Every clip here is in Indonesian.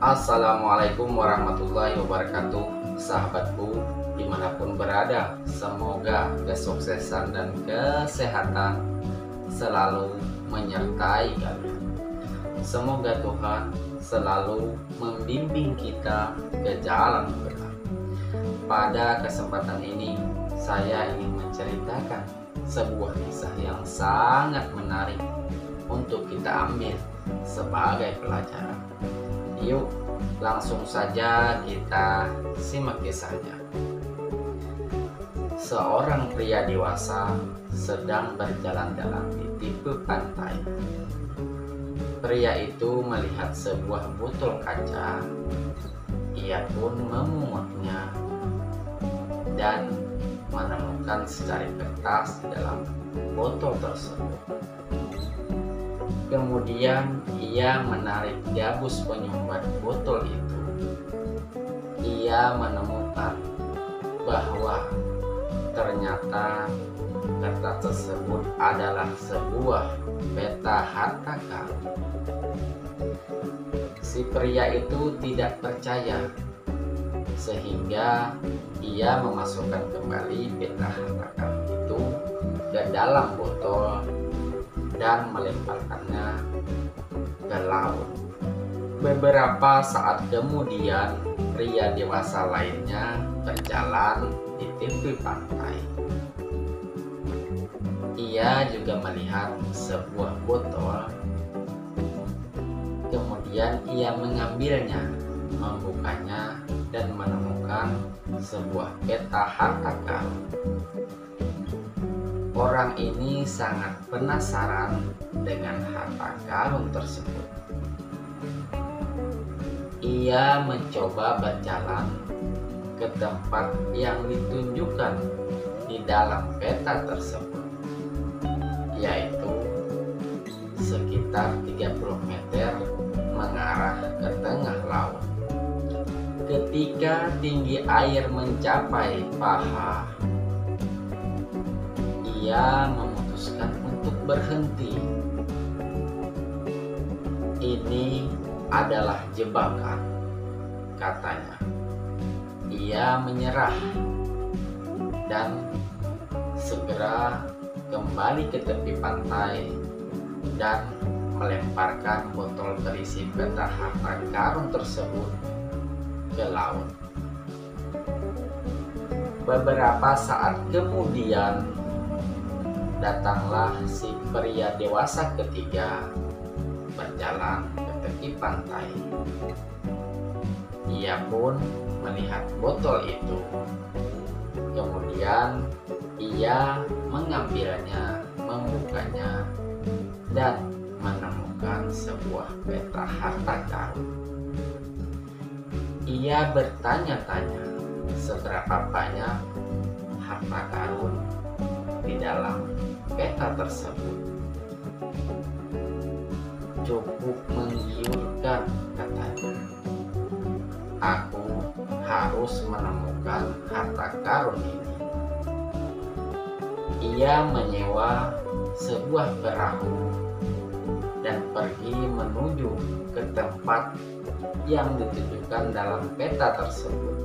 Assalamualaikum warahmatullahi wabarakatuh. Sahabatku dimanapun berada, semoga kesuksesan dan kesehatan selalu menyertai kalian. Semoga Tuhan selalu membimbing kita ke jalan benar. Pada kesempatan ini saya ingin menceritakan sebuah kisah yang sangat menarik untuk kita ambil sebagai pelajaran. Yuk, langsung saja kita simak kisahnya. Seorang pria dewasa sedang berjalan-jalan di tepi pantai. Pria itu melihat sebuah botol kaca. Ia pun memungutnya dan menemukan secari kertas di dalam botol tersebut. Kemudian ia menarik gabus penyumbat botol itu. Ia menemukan bahwa ternyata kertas tersebut adalah sebuah peta harta karun. Si pria itu tidak percaya, sehingga ia memasukkan kembali peta harta karun itu ke dalam botol dan melemparkannya ke laut. Beberapa saat kemudian, pria dewasa lainnya berjalan di tepi pantai. Ia juga melihat sebuah botol. Kemudian ia mengambilnya, membukanya, dan menemukan sebuah peta harta karun. Orang ini sangat penasaran dengan harta karun tersebut. Ia mencoba berjalan ke tempat yang ditunjukkan di dalam peta tersebut, yaitu sekitar 30 meter mengarah ke tengah laut. Ketika tinggi air mencapai paha, ia memutuskan untuk berhenti. Ini adalah jebakan, katanya. Ia menyerah dan segera kembali ke tepi pantai dan melemparkan botol berisi peta harta karun tersebut ke laut. Beberapa saat kemudian, datanglah si pria dewasa ketiga berjalan ke tepi pantai. Ia pun melihat botol itu. Kemudian ia mengambilnya, membukanya, dan menemukan sebuah peta harta karun. Ia bertanya-tanya seberapa banyak harta karun di dalam peta tersebut. Cukup menggiurkan, katanya. Aku harus menemukan harta karun ini. Ia menyewa sebuah perahu dan pergi menuju ke tempat yang ditunjukkan dalam peta tersebut.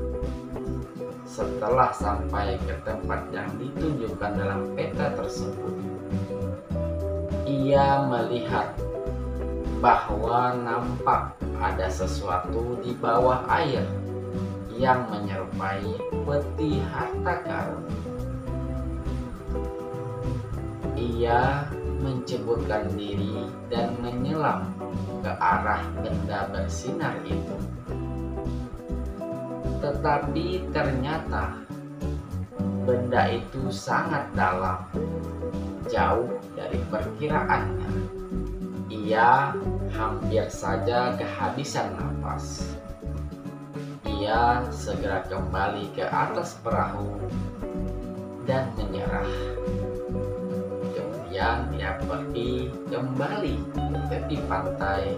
Setelah sampai ke tempat yang ditunjukkan dalam peta tersebut, ia melihat bahwa nampak ada sesuatu di bawah air yang menyerupai peti harta karun. Ia menceburkan diri dan menyelam ke arah benda bersinar itu. Tetapi ternyata benda itu sangat dalam, jauh dari perkiraannya. Ia hampir saja kehabisan napas. Ia segera kembali ke atas perahu dan menyerah. Kemudian ia pergi kembali ke tepi pantai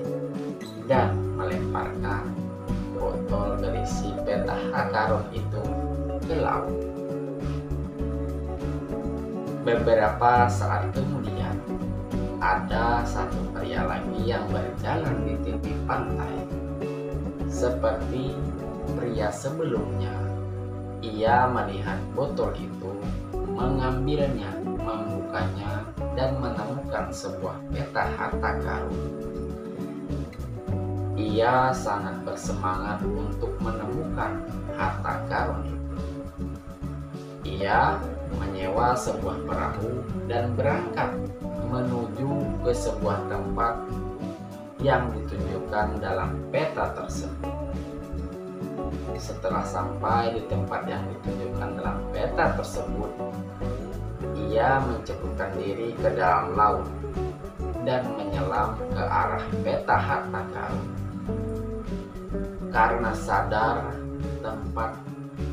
dan melemparkan botol berisi peta harta karun itu ke laut. Beberapa saat kemudian, ada satu pria lagi yang berjalan di tepi pantai. Seperti pria sebelumnya, ia melihat botol itu, mengambilnya, membukanya, dan menemukan sebuah peta harta karun. Ia sangat bersemangat untuk menemukan harta karun itu. Ia menyewa sebuah perahu dan berangkat menuju ke sebuah tempat yang ditunjukkan dalam peta tersebut. Setelah sampai di tempat yang ditunjukkan dalam peta tersebut, ia menceburkan diri ke dalam laut dan menyelam ke arah peta harta karun. Karena sadar tempat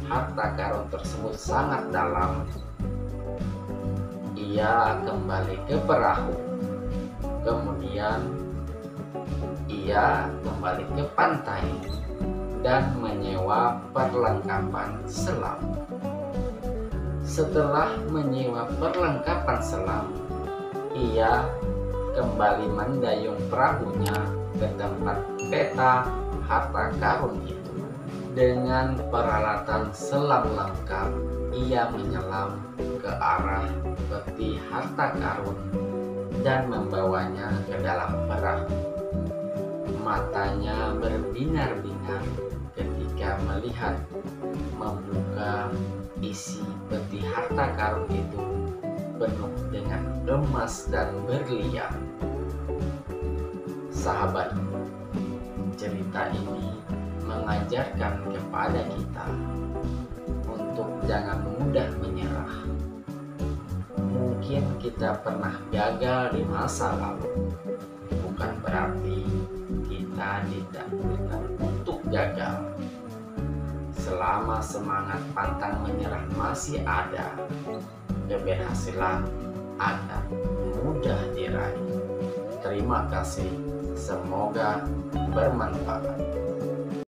harta karun tersebut sangat dalam, ia kembali ke perahu. Kemudian ia kembali ke pantai dan menyewa perlengkapan selam. Setelah menyewa perlengkapan selam, ia kembali mendayung perahunya ke tempat peta harta karun itu. Dengan peralatan selam lengkap, ia menyelam ke arah peti harta karun dan membawanya ke dalam perahu. Matanya berbinar-binar ketika melihat membuka isi peti harta karun itu penuh dengan emas dan berlian. Sahabat, cerita ini mengajarkan kepada kita untuk jangan mudah menyerah. Mungkin kita pernah gagal di masa lalu, bukan berarti kita tidak boleh untuk gagal. Selama semangat pantang menyerah masih ada, keberhasilan akan mudah diraih. Terima kasih, semoga bermanfaat.